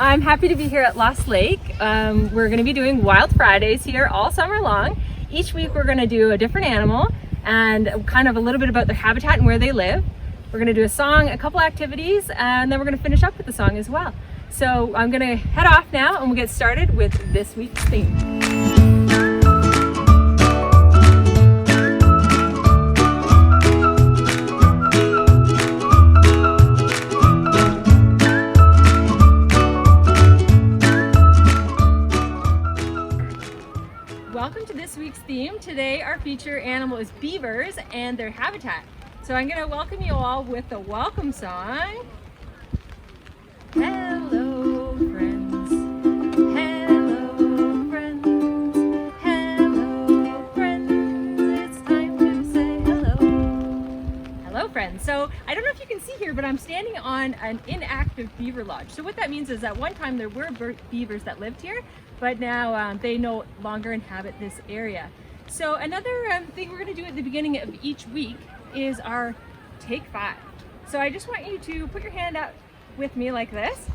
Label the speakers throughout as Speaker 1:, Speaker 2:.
Speaker 1: I'm happy to be here at Lost Lake. We're going to be doing Wild Fridays here all summer long. Each week we're going to do a different animal and kind of a little bit about their habitat and where they live. We're going to do a song, a couple activities, and then we're going to finish up with the song as well. So I'm going to head off now and we'll get started with this week's theme. Welcome to this week's theme. Today our feature animal is beavers and their habitat. So I'm going to welcome you all with the welcome song. Hello friends, hello friends, hello friends, it's time to say hello. Hello friends. So I don't know if you can see here, but I'm standing on an inactive beaver lodge. So what that means is that one time there were beavers that lived here, but now they no longer inhabit this area. So another thing we're going to do at the beginning of each week is our take 5. So I just want you to put your hand out with me like this,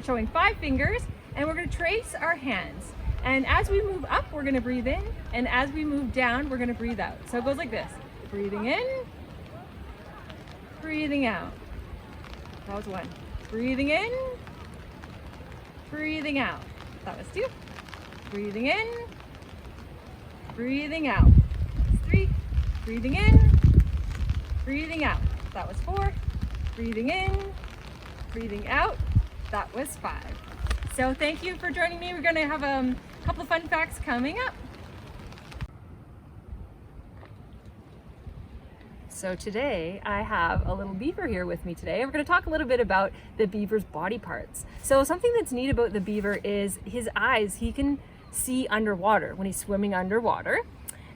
Speaker 1: showing 5 fingers, and we're going to trace our hands. And as we move up, we're going to breathe in, and as we move down, we're going to breathe out. So it goes like this: breathing in, breathing out. That was 1. Breathing in, breathing out. That was 2. Breathing in, breathing out. That's 3. Breathing in, breathing out. That was 4. Breathing in, breathing out. That was 5. So thank you for joining me. We're going to have a couple of fun facts coming up. So today I have a little beaver here with me today. We're going to talk a little bit about the beaver's body parts. So something that's neat about the beaver is his eyes. He can see underwater when he's swimming underwater.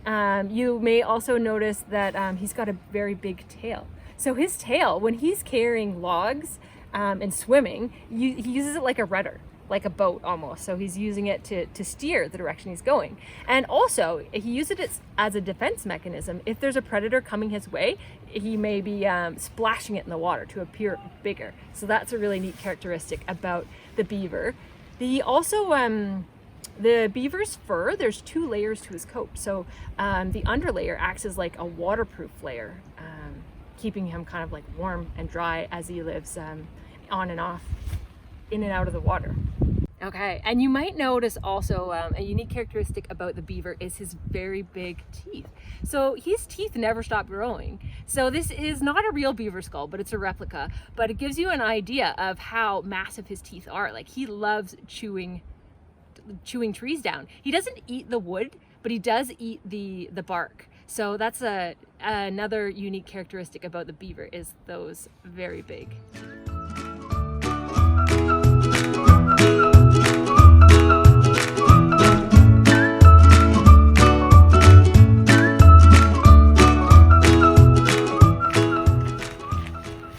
Speaker 1: You may also notice that he's got a very big tail. So his tail, when he's carrying logs and swimming, he uses it like a rudder, like a boat almost. So he's using it to steer the direction he's going. And also he uses it as a defense mechanism. If there's a predator coming his way, he may be splashing it in the water to appear bigger. So that's a really neat characteristic about the beaver. The beaver's fur, there's 2 layers to his coat. So the underlayer acts as like a waterproof layer, keeping him kind of like warm and dry as he lives on and off, in and out of the water. Okay, and you might notice also a unique characteristic about the beaver is his very big teeth. So his teeth never stop growing. So this is not a real beaver skull, but it's a replica. But it gives you an idea of how massive his teeth are. Like, he loves chewing trees down. He doesn't eat the wood, but he does eat the bark. So that's another unique characteristic about the beaver, is those very big.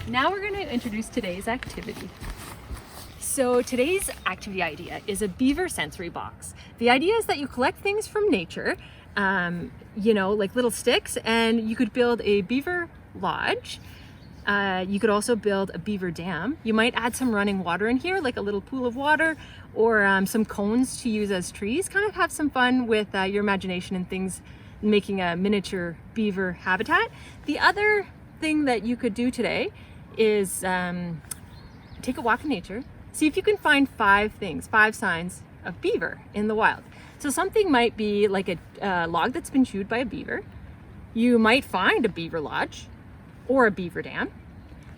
Speaker 1: Now we're going to introduce today's activity. So today's activity idea is a beaver sensory box. The idea is that you collect things from nature, like little sticks, and you could build a beaver lodge. You could also build a beaver dam. You might add some running water in here, like a little pool of water, or some cones to use as trees. Kind of have some fun with your imagination and things, making a miniature beaver habitat. The other thing that you could do today is take a walk in nature. See if you can find 5 signs of beaver in the wild. So something might be like a log that's been chewed by a beaver. You might find a beaver lodge or a beaver dam.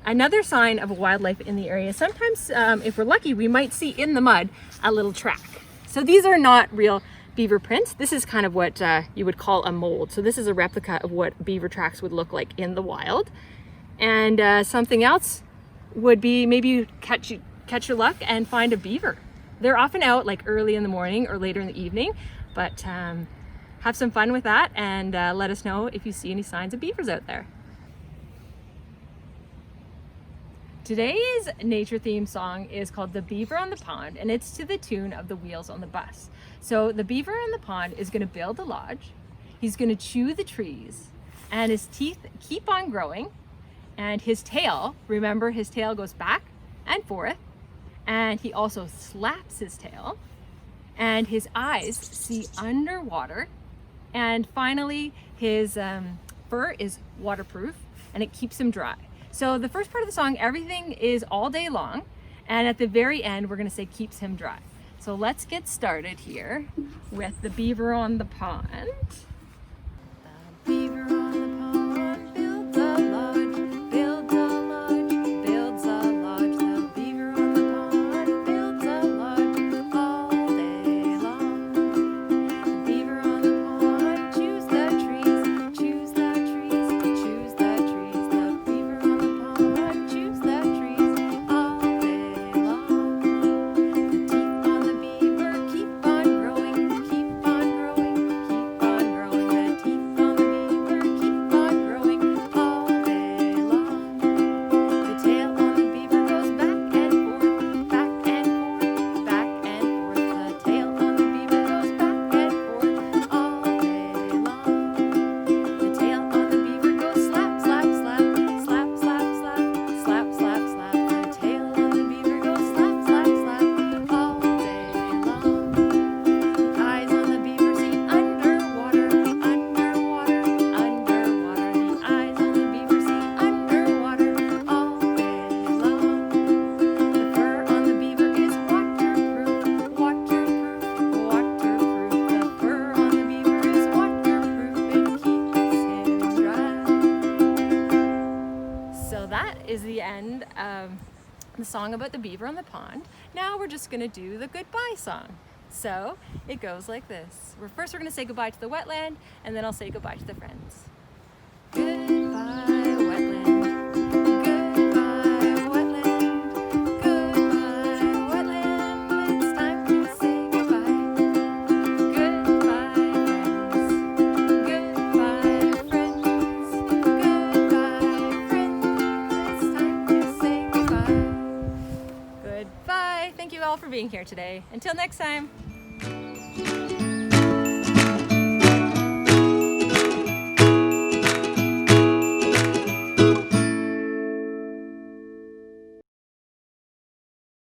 Speaker 1: Another sign of wildlife in the area, sometimes if we're lucky, we might see in the mud a little track. So these are not real beaver prints. This is kind of what you would call a mold. So this is a replica of what beaver tracks would look like in the wild. And something else would be maybe you catch your luck and find a beaver. They're often out like early in the morning or later in the evening, but have some fun with that, and let us know if you see any signs of beavers out there. Today's nature theme song is called The Beaver on the Pond, and it's to the tune of the wheels on the bus. So the beaver in the pond is going to build a lodge. He's going to chew the trees, and his teeth keep on growing, and his tail, remember his tail goes back and forth, and he also slaps his tail, and his eyes see underwater, and finally his fur is waterproof and it keeps him dry. So the first part of the song, everything is all day long, and at the very end we're going to say keeps him dry. So let's get started here with the beaver on the pond. The beaver on the pond builds a lodge, builds a lodge, builds a lodge. The beaver on the pond builds a lodge all day long. The beaver on the pond chews the trees, chews the trees, chews the trees. The beaver on the pond chews the trees all day long. The teeth on the beaver keep on growing, keep on growing, keep on growing. The teeth on the beaver keep on growing all day long. The tail on the beaver goes back and forth, back and forth, back and forth. The tail on the beaver goes back and forth all day long. The tail on the beaver goes slap, slap, slap, slap, slap, slap, slap, slap, slap. The tail on the beaver goes slap, slap, slap all day long. The eyes on the beaver see underwater, underwater, underwater. The eyes on the beaver see underwater all day long. The fur on the beaver is waterproof, waterproof, waterproof. The fur on the beaver is waterproof, it keeps him dry. So that is the end of the song about the beaver on the pond. Now we're just gonna do the goodbye song. So it goes like this. First we're gonna say goodbye to the wetland, and then I'll say goodbye to the friends. Goodbye, wetland. Goodbye, wetland. Goodbye, wetland. It's time to say goodbye. Goodbye, friends. Goodbye, friends. Goodbye, friends. It's time to say goodbye. Goodbye. Thank you all for being here today. Until next time.